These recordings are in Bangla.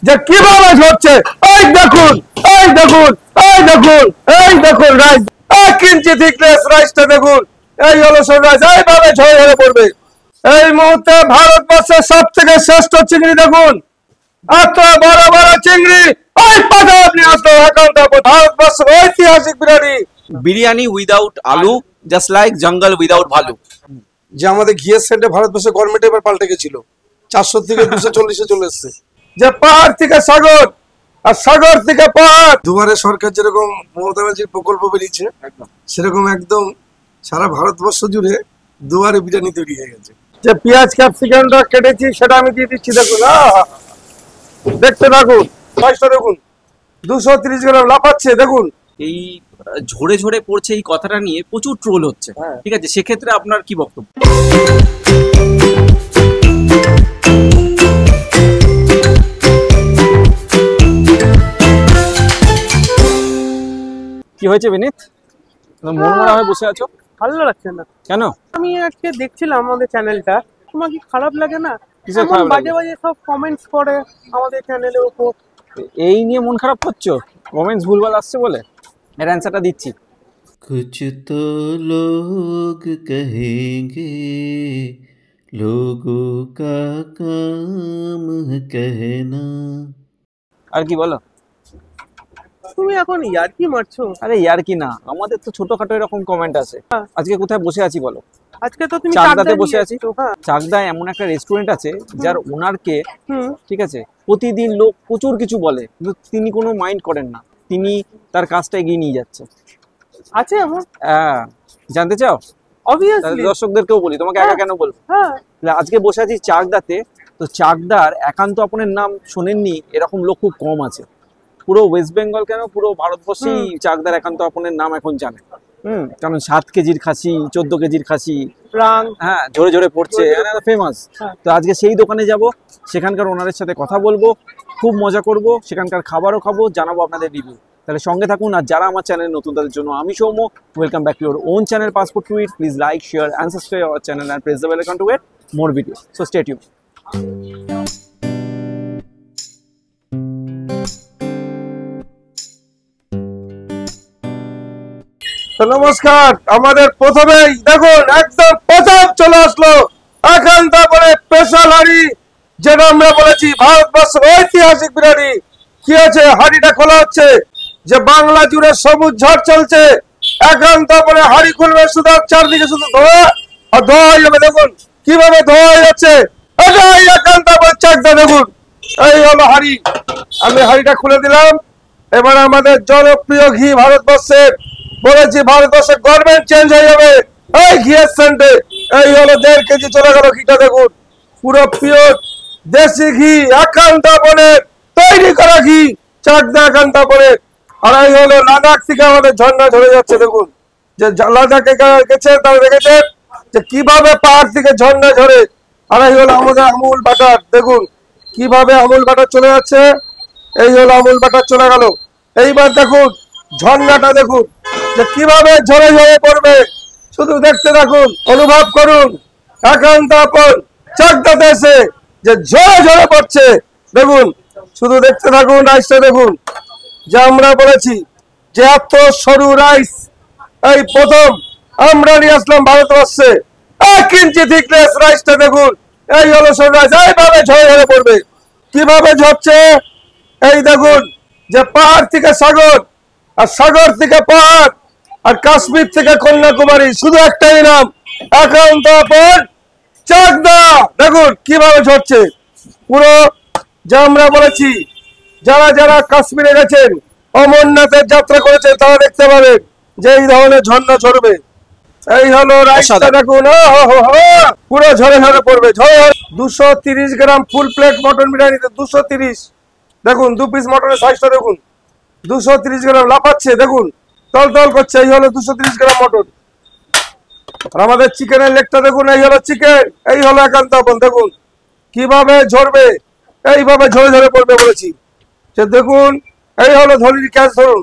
যে কিভাবে ঝরছে। এই দেখুন, এই দেখুন, এই দেখুন, এই দেখুন রাইস 1 ইঞ্চি থিকনেস রাইসটা দেখুন। এই হলো সব রাইস, এইভাবে ঝরে ঝরে পড়বে। এই মুহূর্তে ভারতবর্ষের সব থেকে শ্রেষ্ঠ চিংড়ি দেখুন, এত বড় বড় চিংড়ি। ওই পাঠাও আপনি আসলো একান্ত ভারতবর্ষের ঐতিহাসিক বিরিয়ানি। বিরিয়ানি উইদাউট আলু, জাস্ট লাইক জঙ্গল উইদাউট ভালু। যে আমাদের ঘিয়ের সেন্টে ভারতবর্ষের গভর্নমেন্ট এবার পাল্টে গেছিল, 400 থেকে 240-এ চলে এসছে। যে পাহাড় থেকে সাগর আর সাগর থেকে পাহাড়, দুবারে সরকার যেরকম মমতা ব্যানার্জির প্রকল্প বেরিয়েছে সেরকম একদম সারা ভারতবর্ষ জুড়ে দুবারে বিরিয়ানি তৈরি হয়ে গেছে। যে পেঁয়াজ ক্যাপসিকামটা কেটেছি সেটা আমি দিয়ে দিচ্ছি দেখুন। দেখতে থাকুন, সাইজটা দেখুন, 230 গ্রাম লাফাচ্ছে দেখুন। এই ঝরে ঝরে পড়ছে এই কথাটা নিয়ে প্রচুর ট্রোল হচ্ছে, ঠিক আছে, সেক্ষেত্রে আপনার কি বক্তব্য? কি হয়েছে বিনীত, মনমরা হয়ে বসে আছো? ভালো লাগছে না। কেন? আমি আজকে দেখছিলাম আমাদের চ্যানেলটা, তোমার কি খারাপ লাগে না? কিসের খারাপ লাগে? বাজে বাজে সব কমেন্টস করে আমাদের চ্যানেলের উপর। এই নিয়ে মন খারাপ করছো? কমেন্টস ভুলভাল আসছে বলে? এর অ্যান্সারটা দিচ্ছি। कुछ तो लोग कहेंगे लोगों का काम है कहना। আর কি বলো? তুমি এখন ইয়ার্কি মারছো? আরে ইয়ার কি না, আমাদের তো ছোটখাটো এরকম কমেন্ট আছে। আজকে কোথায় বসে আছি বলো? আজকে তো তুমি চাকদাতে বসে আছি। হ্যাঁ, চাকদায় এমন একটা রেস্টুরেন্ট আছে যার ওনারকে, ঠিক আছে, প্রতিদিন লোক প্রচুর কিছু বলে কিন্তু তিনি কোনো মাইন্ড করেন না, তিনি তার কাজটা এগিয়ে নিয়ে যাচ্ছে। আছে এমন? হ্যাঁ, জানতে চাও? অবভিয়াসলি। দর্শকদেরকেও বলি, তোমাকে একা কেন বলবো? হ্যাঁ, আজকে বসে আছি চাকদাতে। তো চাকদার একান্ত আপনের নাম শোনেননি এরকম লোক খুব কম আছে। পুরো ওয়েস্ট বেঙ্গল কেন, পুরো ভারতবর্ষেই চাকদার একান্ত আপনের নাম এখন জানে। কারণ 7 কেজির খাসি, 14 কেজির খাসি, হ্যাঁ, ঝরে ঝরে পড়ছে, ফেমাস। তো আজকে সেই দোকানে যাব, সেখানকার ওনারের সাথে কথা বলবো, খুব মজা করব, সেখানকার খাবারও খাবো, জানাবো আপনাদের রিভিউ। তাহলে সঙ্গে থাকুন। আর যারা আমার চ্যানেল নতুন তাদের জন্য আমি Soumya, welcome back to your own channel passport to eat. Please like, share and subscribe our channel and press the bell icon to get more videos. So stay tuned. নমস্কার। আমাদের প্রথমেই দেখুন একদম প্রথম চলে আসলো একান্ত করে স্পেশাল হাড়ি, যেটা আমরা বলেছি ভারতবর্ষের ঐতিহাসিক বিরিয়ানি। কি আছে, হাড়িটা খোলা হচ্ছে, যে বাংলা জুড়ে সবুজ ঝড় চলছে, একান্ত করে হাড়ি খুলবে, শুধু চারদিকে শুধু ধোয়া আর ধোয়া হয়ে যাবে। দেখুন কিভাবে ধোয়া হয়ে যাচ্ছে, এটাই একান্ত করে চাকদা। দেখুন এই হলো হাড়ি, আমি হাড়িটা খুলে দিলাম। এবার আমাদের জনপ্রিয় ঘি, ভারতবর্ষের বলেছি ভারতবর্ষের গভর্নমেন্ট চেঞ্জ হয়ে যাবে। এই ঘিয়ের সেন্টে এই হলো 1.5 কেজি চলে গেল। ঘিটা দেখুন, পুরো পিওর দেশি ঘি, একান্ত বলে তৈরি করা ঘি, চাকদা একান্ত বলে। আর এই হলো লাদাখ থেকে আমাদের ঝর্ণা ঝরে যাচ্ছে। দেখুন, যে লাদাখে গেছে তারা দেখেছেন যে কিভাবে পাহাড় থেকে ঝর্ণা ঝরে। আর এই হলো আমাদের আমুল বাটার, দেখুন কিভাবে আমুল বাটার চলে যাচ্ছে। এই হলো আমুল বাটার চলে গেল। এইবার দেখুন ঝর্ণাটা দেখুন যে কিভাবে ঝরে ঝরে পড়বে, শুধু দেখতে থাকুন, অনুভব করুন। একান্ত আপন চাকদাতে এসে যে ঝরে ঝরে পড়ছে, দেখুন শুধু দেখতে থাকুন। রাইসটা দেখুন, যে আমরা বলেছি যে এত সরু রাইস এই প্রথম আমরা নিয়ে আসলাম ভারতবর্ষে। 1 ইঞ্চি থিকনেস রাইসটা দেখুন। এই হলো সরু রাইস, এইভাবে ঝরে ঝরে পড়বে। কিভাবে ঝরছে এই দেখুন, যে পাহাড় থেকে সাগর আর সাগর থেকে পাহাড় আর কাশ্মীর থেকে কন্যাকুমারী, শুধু একটাই নাম, একান্ত আপন চাকদা। দেখুন কিভাবে ঝরছে পুরো। যা আমরা বলেছি, যারা যারা কাশ্মীরে গেছেন, অমরনাথের যাত্রা করেছেন, তারা দেখতে পাবেন যে এই ধরনের ঝর্ণা ঝরবে। এই হলো রাইসটা দেখুন, পুরো ঝরে ঝরে পড়বে। 230 গ্রাম ফুল প্লেট মটন বিরিয়ানিতে 230। দেখুন 2 পিস মটনের সাইজটা দেখুন, 230 গ্রাম লাফাচ্ছে, দেখুন তল তল করছে। এই হলো 230 গ্রাম মটন। আর আমাদের চিকেনের লেগটা দেখুন, এই হলো চিকেন, এই হলো একান্ত আপন। দেখুন কিভাবে ঝরবে, এইভাবে ঝরে ঝরে পড়বে বলেছি। সে দেখুন এই হলো ধরির ক্যাচ ধরুন।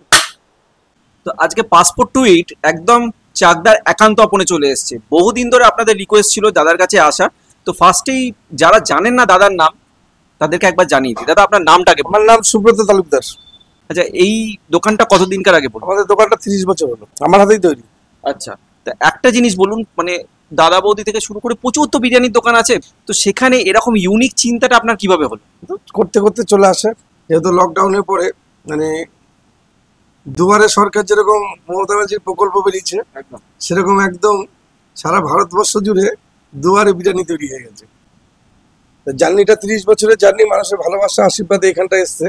তো আজকে পাসপোর্ট টু ইট একদম চাকদার একান্ত আপনে চলে এসেছে। বহুদিন ধরে আপনাদের রিকোয়েস্ট ছিল দাদার কাছে আসা। তো ফার্স্টেই যারা জানেন না দাদার নাম, তাদেরকে একবার জানিয়ে দিই। দাদা আপনার নামটা আগে বলুন। আমার নাম সুব্রত তালুকদার। আচ্ছা, এই দোকানটা কতদিনকার আগে বলুন? আমাদের দোকানটা 30 বছর হলো, আমার হাতেই তৈরি। আচ্ছা, তা একটা জিনিস বলুন, মানে দাদা বৌদি থেকে শুরু করে প্রচুর তো বিরিয়ানির দোকান আছে, তো সেখানে এরকম ইউনিক চিন্তাটা আপনার কিভাবে হলো? করতে করতে চলে আসে, যেহেতু লকডাউনের পরে মানে দুয়ারে সরকার যেরকম মমতা ব্যানার্জির প্রকল্প বেরিয়েছে, একদম সেরকম একদম সারা ভারতবর্ষ জুড়ে দুয়ারে বিরিয়ানি তৈরি হয়ে গেছে। জার্নিটা 30 বছরের জার্নি, মানুষের ভালোবাসা আশীর্বাদে এখানটা এসছে।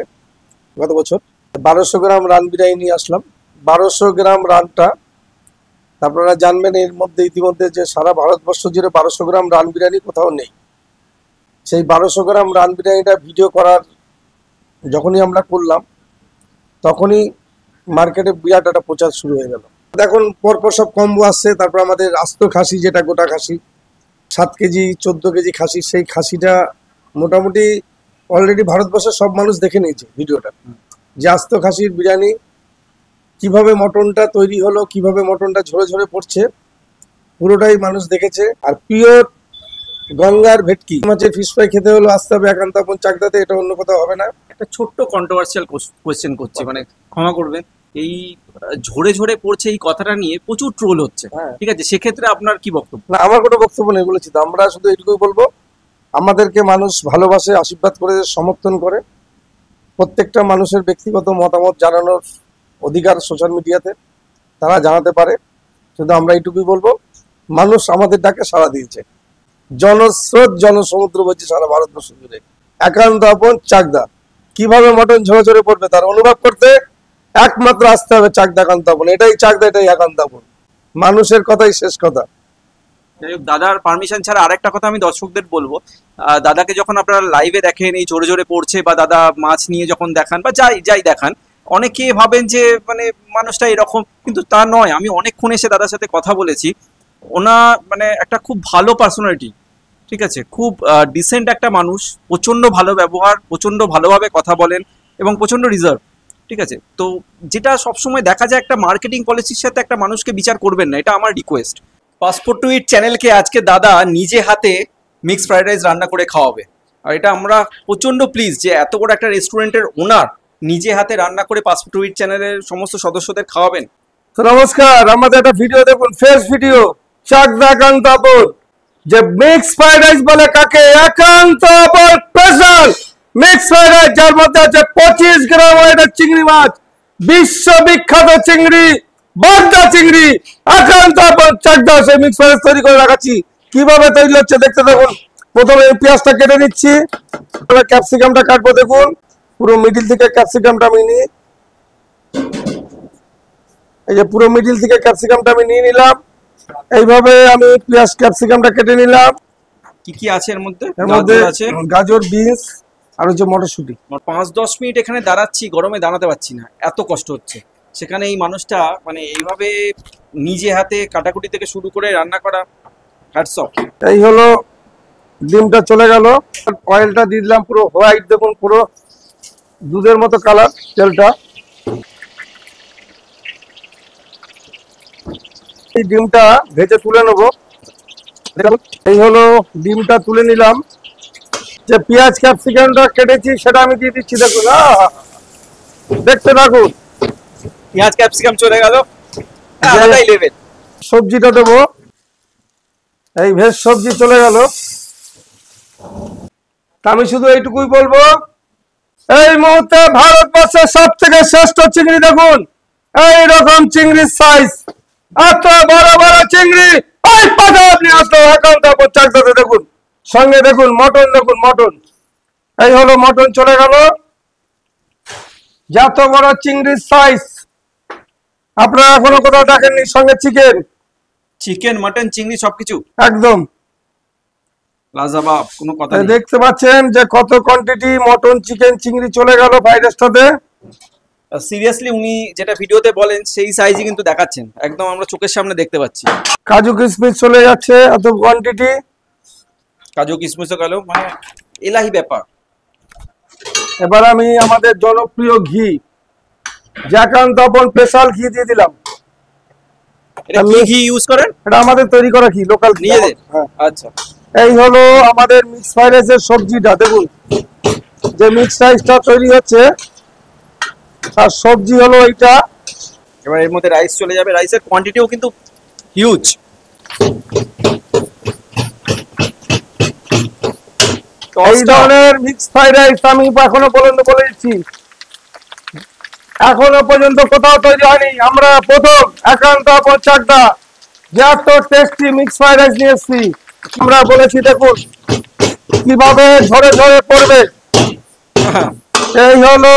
গত বছর 1200 গ্রাম রান বিরিয়ানি নিয়ে আসলাম। 1200 গ্রাম রানটা আপনারা জানবেন এর মধ্যে ইতিমধ্যে যে সারা ভারতবর্ষ জুড়ে 1200 গ্রাম রান বিরিয়ানি কোথাও নেই। সেই 1200 গ্রাম রান বিরিয়ানিটা ভিডিও করার যখনই আমরা করলাম, তখনই মার্কেটে বিরাট একটা প্রচার শুরু হয়ে গেল। এখন পরপর সব কম্বো আসছে। তারপর আমাদের আস্ত খাসি, যেটা গোটা খাসি 7 কেজি 14 কেজি খাসি, সেই খাসিটা মোটামুটি অলরেডি ভারতবর্ষের সব মানুষ দেখে নিয়েছে ভিডিওটা, যে আস্ত খাসির বিরিয়ানি কিভাবে মটনটা তৈরি হলো, কিভাবে মটনটা ঝরে ঝরে পড়ছে, পুরোটাই মানুষ দেখেছে। আর পিওর গঙ্গার ভেটকি মাছের ফিশ ফ্রাই খেতে হলো আসতে হবে একান্ত আপন চাকদাতে, এটা অন্য কোথাও হবে না। একটা ছোট্ট কন্ট্রোভার্সিয়াল কোশ্চেন করছি, মানে ক্ষমা করবেন, এই ঝরে ঝরে পড়ছে এই কথাটা নিয়ে প্রচুর ট্রোল হচ্ছে, হ্যাঁ। ঠিক আছে, সেক্ষেত্রে আপনার কি বক্তব্য? না, আমার কোনো বক্তব্য নেই, বলেছি তো। আমরা শুধু এটুকুই বলবো, আমাদেরকে মানুষ ভালোবাসে, আশীর্বাদ করে, সমর্থন করে। প্রত্যেকটা মানুষের ব্যক্তিগত মতামত জানানোর অধিকার সোশ্যাল মিডিয়াতে, তারা জানাতে পারে। শুধু আমরা এইটুকুই বলবো, মানুষ আমাদের ডাকে সাড়া দিয়েছে। জনস্রোত জনসমুদ্র বলছে সারা ভারতবর্ষ জুড়ে। একান্ত আপন চাকদা, কিভাবে মটন ঝরে ঝরে পড়বে তার অনুভব করতে একমাত্র আসতে হবে চাকদা একান্ত আপন। এটাই চাকদা, এটাই একান্ত আপন। মানুষের কথাই শেষ কথা। যাই হোক, দাদার পারমিশন ছাড়া আরেকটা কথা আমি দর্শকদের বলবো, দাদাকে যখন আপনারা লাইভে দেখেন এই জোরে জোরে পড়ছে, বা দাদা মাছ নিয়ে যখন দেখান বা যাই যাই দেখান, অনেকে ভাবেন যে মানে মানুষটা এরকম, কিন্তু তা নয়। আমি অনেকক্ষণ এসে দাদার সাথে কথা বলেছি, ওনা মানে একটা খুব ভালো পার্সোনালিটি, ঠিক আছে, খুব ডিসেন্ট একটা মানুষ, প্রচন্ড ভালো ব্যবহার, প্রচন্ড ভালোভাবে কথা বলেন এবং প্রচন্ড রিজার্ভ, ঠিক আছে। তো যেটা সবসময় দেখা যায়, একটা মার্কেটিং পলিসির সাথে একটা মানুষকে বিচার করবেন না, এটা আমার রিকোয়েস্ট। পাসপোর্ট টু ইট চ্যানেলকে আজকে দাদা নিজে হাতে মিক্স ফ্রাইড রাইস রান্না করে খাওয়াবে, আর এটা আমরা প্রচন্ড প্লিজ যে এত বড় একটা রেস্টুরেন্টের ওনার নিজে হাতে রান্না করে পাসপোর্ট টু ইট চ্যানেলের সমস্ত সদস্যদের খাওয়াবেন। তো নমস্কার, আমাদের একটা ভিডিও দেখুন, ফেস ভিডিও, চাকদা একান্ত আপন। যে মিক্স ফ্রাইড রাইস বলে কাকে? একান্ত আপন স্পেশাল মিক্স ফ্রাইড রাইস, যার মধ্যে আছে 25 গ্রাম ওয়েটের চিংড়ি মাছ, বিশ্ববিখ্যাত চিংড়ি, বাগদা চিংড়ি। একান্ত আপন চাকদা সেই মিক্স ফ্রাইড রাইস তৈরি করে রাখাচ্ছি। কিভাবে তৈরি হচ্ছে দেখতে দেখুন। প্রথমে পেঁয়াজটা কেটে নিচ্ছি, ক্যাপসিকামটা কাটবো। দেখুন, পুরো মিডিল থেকে ক্যাপসিকামটা আমি নিই, এই যে পুরো মিডিল থেকে ক্যাপসিকামটা আমি নিয়ে নিলাম। এইভাবে আমি পেঁয়াজ ক্যাপসিকামটা কেটে নিলাম। কি কি আছে এর মধ্যে? এর মধ্যে গাজর আছে, গাজর, বিনস আর হচ্ছে মটরশুঁটি। 5-10 মিনিট এখানে দাঁড়াচ্ছি, গরমে দাঁড়াতে পারছি না, এত কষ্ট হচ্ছে। সেখানে এই মানুষটা মানে এইভাবে নিজে হাতে কাটাকুটি থেকে শুরু করে রান্না করা, হ্যাটস অফ। এই হলো ডিমটা চলে গেল, অয়েলটা দিয়ে দিলাম পুরো হোয়াইট, দেখুন পুরো দুধের মতো কালার তেলটা। এই ডিমটা ভেজে তুলে নেবো। এই হলো ডিমটা তুলে নিলাম। যে পেঁয়াজ ক্যাপসিকামটা কেটেছি সেটা আমি দিয়ে দিচ্ছি, দেখুন। দেখতে থাকুন, পেঁয়াজ ক্যাপসিকাম চলে গেল, আলাদাই লেভেল। সবজিটা দেবো, এই ভেজ সবজি চলে গেল। আমি শুধু এইটুকুই বলবো, এই মুহূর্তে ভারতবর্ষের সব থেকে শ্রেষ্ঠ চিংড়ি দেখুন, এইরকম চিংড়ির সাইজ, এত বড় বড় চিংড়ি ওই পাঠা আপনি আসলো একান্ত আপন চাকদাতে। দেখুন, সঙ্গে দেখুন মটন, দেখুন মটন। এই হলো মটন চলে গেল, যত বড় চিংড়ির সাইজ আপনারা এখনো কোথাও দেখেননি। সঙ্গে চিকেন, চিকেন, মাটন, চিংড়ি সবকিছু একদম লাজবাব, কোনো কথা নেই। দেখতে পাচ্ছেন যে কত কোয়ান্টিটি মটন, চিকেন, চিংড়ি চলে গেল ফ্রাইড রাইসটাতে। সিরিয়াসলি উনি যেটা ভিডিওতে বলেন সেই সাইজই কিন্তু দেখাচ্ছেন, একদম আমরা চোখের সামনে দেখতে পাচ্ছি। কাজু কিশমিশ চলে যাচ্ছে, এত কোয়ান্টিটি। কাজু কিশমিশও গেল, মানে এলাহি ব্যাপার। এবার আমি আমাদের জনপ্রিয় ঘি, একান্ত আপন স্পেশাল ঘি দিয়ে দিলাম। এটা কি ঘি ইউজ করেন? এটা আমাদের তৈরি করা ঘি, লোকাল ঘি। নিজেদের? হ্যাঁ। আচ্ছা, এই হলো আমাদের মিক্স ফ্রাইড রাইসের সবজিটা, দেখুন যে মিক্স রাইসটা তৈরি হচ্ছে আর সবজি হলো এইটা। এবার এর মধ্যে রাইস চলে যাবে, রাইসের কোয়ান্টিটিও কিন্তু হিউজ। এই ধরনের মিক্স ফ্রাইড রাইস আমি এখনো পর্যন্ত বলে দিচ্ছি এখনো পর্যন্ত কোথাও তৈরি হয়নি। আমরা প্রথম একান্ত চাকদা যে এত টেস্টি মিক্স ফ্রাইড রাইস নিয়ে এসেছি। আমরা বলেছি দেখুন কিভাবে ঝরে ঝরে পড়বে। এই হলো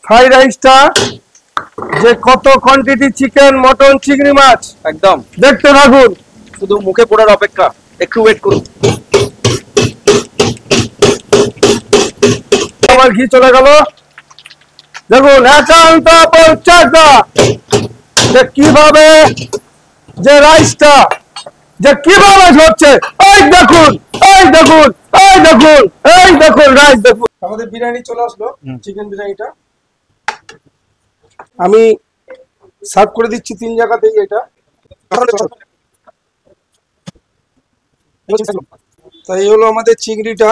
ফ্রাইড রাইসটা, যে কত কোয়ান্টিটি চিকেন, মটন, চিংড়ি মাছ, একদম দেখতে থাকুন। শুধু মুখে পড়ার অপেক্ষা, একটু ওয়েট করুন। আমার ঘি চলে গেল, দেখুন একান্ত চাকদা যে কিভাবে যে রাইসটা যে কিভাবে হচ্ছে। এই দেখুন, এই দেখুন, এই দেখুন, এই দেখুন রাইস দেখুন। আমাদের বিরিয়ানি চলে আসলো, চিকেন বিরিয়ানিটা আমি সার্ভ করে দিচ্ছি 3 জায়গাতেই। এটা তাই হলো আমাদের চিংড়িটা,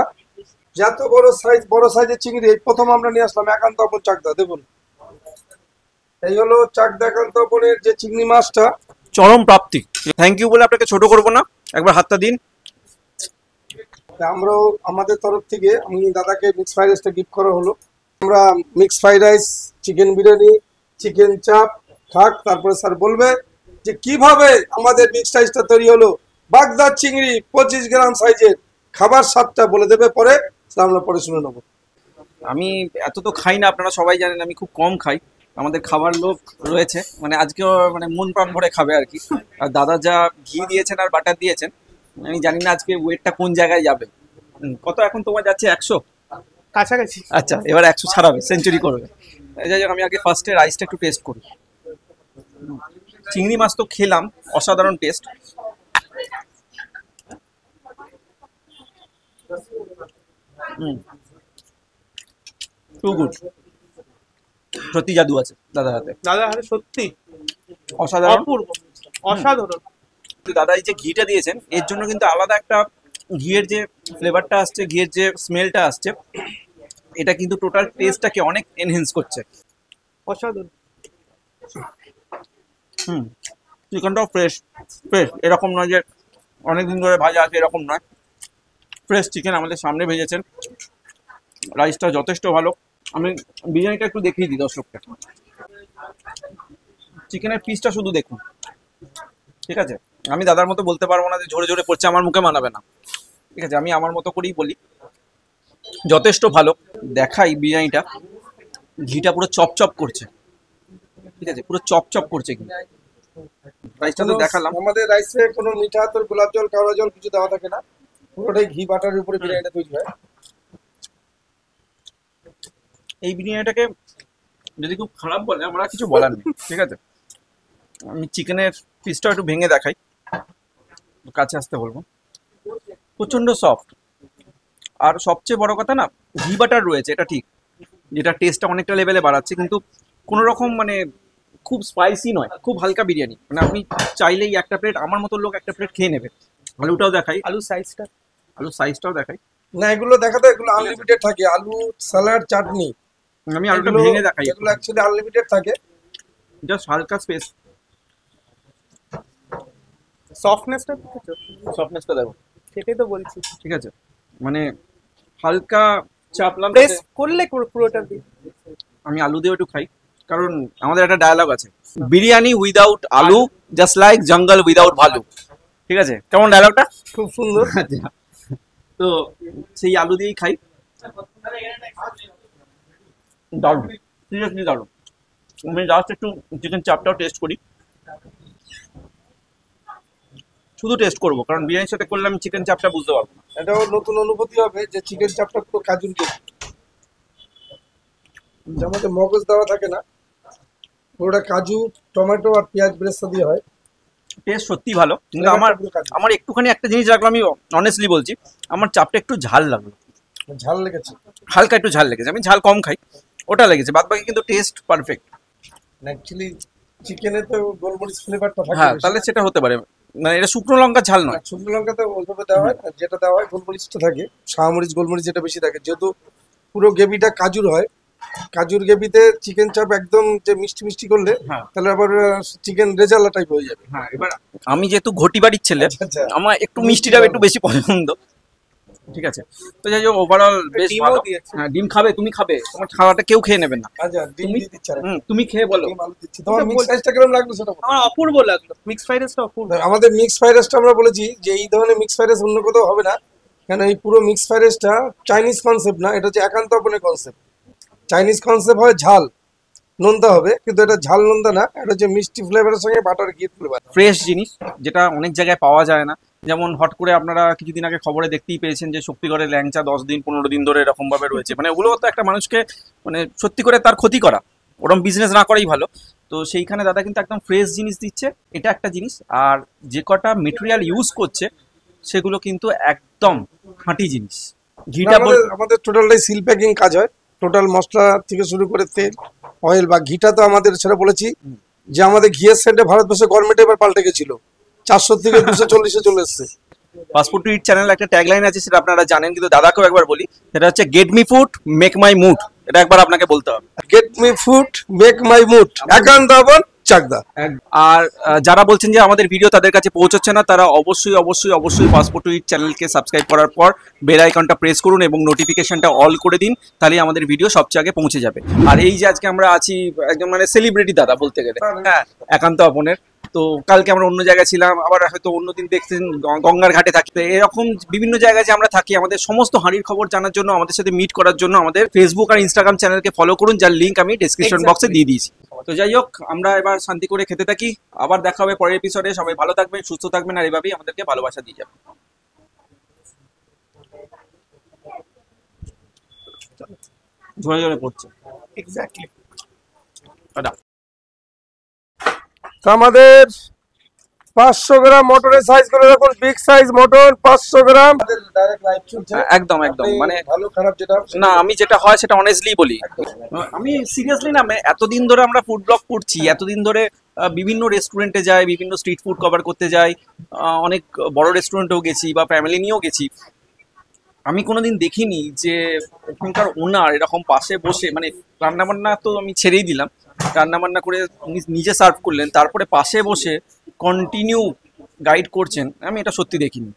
যত বড় সাইজ, বড় সাইজের চিংড়ি এই প্রথম আমরা নিয়ে আসলাম একান্ত আপন চাকদা। দেখুন এই হলো চাকদা একান্ত আপনের যে চিংড়ি মাছটা, চরম প্রাপ্তি। থ্যাংক ইউ বলে আপনাকে ছোট করবো না, একবার হাতটা দিন। আমরাও আমাদের তরফ থেকে আমি দাদাকে মিক্স ফ্রাইড রাইসটা গিফট করা হলো। আমরা mix fried rice, chicken biryani, chicken চাপ খাক, তারপরে স্যার বলবে যে কিভাবে আমাদের মিক্স রাইসটা তৈরি হলো। বাগদা চিংড়ি 25 গ্রাম সাইজের, খাবার স্বাদটা বলে দেবে পরে, আমরা পরে শুনে নেবো। আমি এত তো খাই না, আপনারা সবাই জানেন আমি খুব কম খাই। আমাদের খাবার লোক রয়েছে, মানে আজকেও মানে মন প্রাণ ভরে খাবে আর কি। আর দাদা যা ঘি দিয়েছেন আর বাটার দিয়েছেন, আমি জানি না আজকে ওয়েটটা কোন জায়গায় যাবে। কত এখন তোমার যাচ্ছে? 100 কাছাকাছি। আচ্ছা, এবার 100 ছাড়াবে, সেঞ্চুরি করবে। যাই হোক, আমি আগে ফার্স্টে রাইসটা একটু টেস্ট করি। চিংড়ি মাছ তো খেলাম, অসাধারণ টেস্ট। টু গুড, সত্যি জাদু আছে দাদার হাতে। দাদা হাতে সত্যি অসাধারণ, অপূর্ব, অসাধারণ। দাদা এই যে ঘিটা দিয়েছেন এর জন্য কিন্তু আলাদা একটা ঘিয়ের যে ফ্লেভারটা আসছে, ঘিয়ের যে স্মেলটা আসছে, এটা কিন্তু টোটাল টেস্টটাকে অনেক এনহেন্স করছে। অসাধারণ। চিকেনটাও ফ্রেশ ফ্রেশ, এরকম নয় যে অনেকদিন ধরে ভাজা আছে, এরকম নয়। ফ্রেশ চিকেন আমাদের সামনে ভেজেছেন। রাইসটা যথেষ্ট ভালো। আমি বিরিয়ানিটা একটু দেখিয়ে দিই দর্শককে। চিকেনের পিসটা শুধু দেখুন, ঠিক আছে? আমি দাদার মতো বলতে পারবো না যে ঝরে ঝরে পড়ছে, আমার মুখে মানাবে না, ঠিক আছে? আমি আমার মতো করেই বলি, যথেষ্ট ভালো। দেখাই বিরিয়ানিটা, ঘিটা পুরো চপচপ করছে, ঠিক আছে? পুরো চপচপ করছে ঘি। রাইসটা তো দেখালাম। আমাদের রাইসে কোনো মিঠা, তোর গোলাপ জল, কাওড়া জল কিছু দেওয়া থাকে না, পুরোটাই ঘি বাটারের উপরে বিরিয়ানিটা তৈরি হয়। এই বিরিয়ানিটাকে যদি খুব খারাপ বলে আমার আর কিছু বলার নেই, ঠিক আছে? আমি চিকেনের পিসটা একটু ভেঙে দেখাই, কাছে আসতে বলবো। প্রচন্ড সফট, আর সবচেয়ে বড় কথা না, ঘি বাটার রয়েছে, এটা ঠিক, যেটা টেস্টটা অনেকটা লেভেলে বাড়াচ্ছে, কিন্তু কোনো রকম মানে খুব স্পাইসি নয়, খুব হালকা বিরিয়ানি। মানে আপনি চাইলেই একটা প্লেট, আমার মতো লোক একটা প্লেট খেয়ে নেবে। আলুটাও দেখাই, আলু সাইজটা, আলুর সাইজটাও দেখাই। না এগুলো দেখাতে, এগুলো আনলিমিটেড থাকে, আলু, স্যালাড, চাটনি। আমি আলুটা ভেঙে দেখাই, এগুলো অ্যাকচুয়ালি আনলিমিটেড থাকে। জাস্ট হালকা স্পেস, সফটনেসটা সফটনেসটা দেখো, সেটাই তো বলছি। ঠিক আছে? মানে হালকা চাপলাম। প্রেস করলে পুরোটা দিয়ে। আমি আলু দিয়ে একটু খাই, কারণ আমাদের একটা ডায়ালগ আছে, বিরিয়ানি উইদাউট আলু জাস্ট লাইক জঙ্গল উইদাউট ভালু, ঠিক আছে? কেমন ডায়ালগটা? খুব সুন্দর। তো সেই আলু দিয়েই খাই। দারুণ, সিরিয়াসলি দারুণ। আমি জাস্ট একটু চিকেন চাপটাও টেস্ট করি, শুধু টেস্ট করবো, কারণ বিরিয়ানির সাথে করলে আমি চিকেন চাপটা বুঝতে পারবো না। এটাও নতুন অনুভূতি হবে যে চিকেন চাপটা পুরো কাজুর কেক, যেমন মগজ দেওয়া থাকে না, পুরোটা কাজু, টমেটো আর পেঁয়াজ ব্রেস্তা দিয়ে হয়। টেস্ট সত্যি ভালো, কিন্তু আমার একটুখানি একটা জিনিস লাগলো, আমি অনেস্টলি বলছি, আমার চাপটা একটু ঝাল লাগলো। ঝাল লেগেছে? হালকা একটু ঝাল লেগেছে, আমি ঝাল কম খাই, ওটা লেগেছে। বাদ বাকি কিন্তু টেস্ট পারফেক্ট। অ্যাকচুয়ালি চিকেনে তো গোলমরিচ ফ্লেভারটা থাকে। হ্যাঁ, তাহলে সেটা হতে পারে। মানে এটা শুকনো লঙ্কার ঝাল নয়। শুকনো লঙ্কাতে ওইভাবে দেওয়া হয়, আর যেটা দেওয়া হয় গোলমরিচটা থাকে, শাহমরিচ গোলমরিচ যেটা বেশি থাকে, যেহেতু পুরো গ্রেভিটা কাজুর হয়। কাজুর গ্রেভিতে চিকেন চাপ একদম যে মিষ্টি মিষ্টি করলে হ্যাঁ। তাহলে আবার চিকেন রেজালা টাইপ হয়ে যাবে। হ্যাঁ, এবার আমি যেহেতু ঘটি বাড়ির ছেলে, আচ্ছা। আমার একটু মিষ্টিটা একটু বেশি পছন্দ। ঠিক আছে, তো যাই হোক ওভারঅল বেশ ডিমও ভালো। দিয়েছে। হ্যাঁ, ডিম খাবে, তুমি খাবে, তোমার খাওয়াটা কেউ খেয়ে নেবে না। আচ্ছা, ডিম তুমি- দিয়ে দিচ্ছি আর তুমি খেয়ে বলো। ডিম আলু দিচ্ছি। তোমার মিক্স রাইসটা কিরকম লাগলো সেটা বলো। আমার অপূর্ব লাগলো, মিক্স ফ্রাইড রাইসটা অপূর্ব। আমাদের মিক্স ফ্রাইড রাইসটা আমরা বলেছি যে এই ধরনের মিক্স ফ্রাইড রাইস অন্য কোথাও হবে না, কেন এই পুরো মিক্স ফ্রাইড রাইসটা চাইনিজ কনসেপ্ট না, এটা হচ্ছে একান্ত আপনের কনসেপ্ট। চাইনিজ কনসেপ্ট হয় ঝাল নোনতা হবে, কিন্তু এটা ঝাল নোনতা না, এটা হচ্ছে মিষ্টি ফ্লেভারের সঙ্গে বাটার ঘি ফ্লেভার। ফ্রেশ জিনিস যেটা অনেক জায়গায় পাওয়া যায় না, যেমন হট করে আপনারা কিছুদিন আগে খবরে দেখতেই পেয়েছেন যে শক্তিগড়ের ল্যাংচা 10 দিন 15 দিন ধরে এরকম ভাবে রয়েছে। মানে ওগুলো তো একটা মানুষকে মানে সত্যি করে তার ক্ষতি করা, ওরকম বিজনেস না করাই ভালো। তো সেইখানে দাদা কিন্তু একদম ফ্রেশ জিনিস দিচ্ছে, এটা একটা জিনিস। আর যে কটা মেটেরিয়াল ইউজ করছে সেগুলো কিন্তু একদম খাঁটি জিনিস। ঘিটা আমাদের টোটালটাই সিল প্যাকিং কাজ হয়, টোটাল মশলা থেকে শুরু করে তেল অয়েল বা ঘিটা তো আমাদের, সেটা বলেছি যে আমাদের ঘিয়ের সেন্টে ভারতবর্ষে গভর্নমেন্ট এবার পাল্টে গেছিল, 400 থেকে 240-এ চলে এসছে। পাসপোর্ট টু ইট চ্যানেল একটা ট্যাগলাইন আছে, সেটা আপনারা জানেন, কিন্তু দাদাকেও একবার বলি, সেটা হচ্ছে get me food make my mood. এটা একবার আপনাকে বলতে হবে। Get me food make my mood, একান্ত আপন চাকদা। আর যারা বলছেন যে আমাদের ভিডিও তাদের কাছে পৌঁছচ্ছে না, তারা অবশ্যই অবশ্যই অবশ্যই পাসপোর্ট টু ইট চ্যানেলকে সাবস্ক্রাইব করার পর বেল আইকনটা প্রেস করুন এবং নোটিফিকেশনটা অল করে দিন, তাহলে আমাদের ভিডিও সবচেয়ে আগে পৌঁছে যাবে। আর এই যে আজকে আমরা আছি একদম মানে সেলিব্রিটি দাদা বলতে গেলে, হ্যাঁ, একান্ত আপনের। তো কালকে আমরা অন্য জায়গায় ছিলাম, আবার হয়তো অন্যদিন দেখছেন গঙ্গার ঘাটে থাকি। তো এরকম বিভিন্ন জায়গায় যে আমরা থাকি, আমাদের সমস্ত হাঁড়ির খবর জানার জন্য, আমাদের সাথে মিট করার জন্য আমাদের ফেসবুক আর ইনস্টাগ্রাম চ্যানেলকে ফলো করুন, যার লিঙ্ক আমি ডেসক্রিপশন বক্সে দিয়ে দিয়েছি। তো যাই হোক, আমরা এবার শান্তি করে খেতে থাকি, আবার দেখা হবে পরের এপিসোডে। সবাই ভালো থাকবেন, সুস্থ থাকবেন, আর এভাবেই আমাদেরকে ভালোবাসা দিয়ে যাবেন। ঝরে ঝরে পড়ছে। এক্স্যাক্টলি। টাটা। তো আমাদের 500 গ্রাম মটনের সাইজ করে রাখুন, বিগ সাইজ মটন 500 গ্রাম। একদম একদম মানে ভালো খারাপ যেটা না, আমি যেটা হয় সেটা অনেস্টলি বলি। আমি সিরিয়াসলি না, এতদিন ধরে আমরা ফুড ব্লগ করছি, এতদিন ধরে বিভিন্ন রেস্টুরেন্টে যাই, বিভিন্ন স্ট্রিট ফুড কভার করতে যাই, অনেক বড় রেস্টুরেন্টেও গেছি বা ফ্যামিলি নিয়েও গেছি। আমি কোনোদিন দেখিনি যে ওখানকার ওনার এরকম পাশে বসে, মানে রান্নাবান্না তো আমি ছেড়েই দিলাম, রান্নাবান্না করে উনি নিজে সার্ভ করলেন, তারপরে পাশে বসে কন্টিনিউ গাইড করছেন। আমি এটা সত্যি দেখিনি।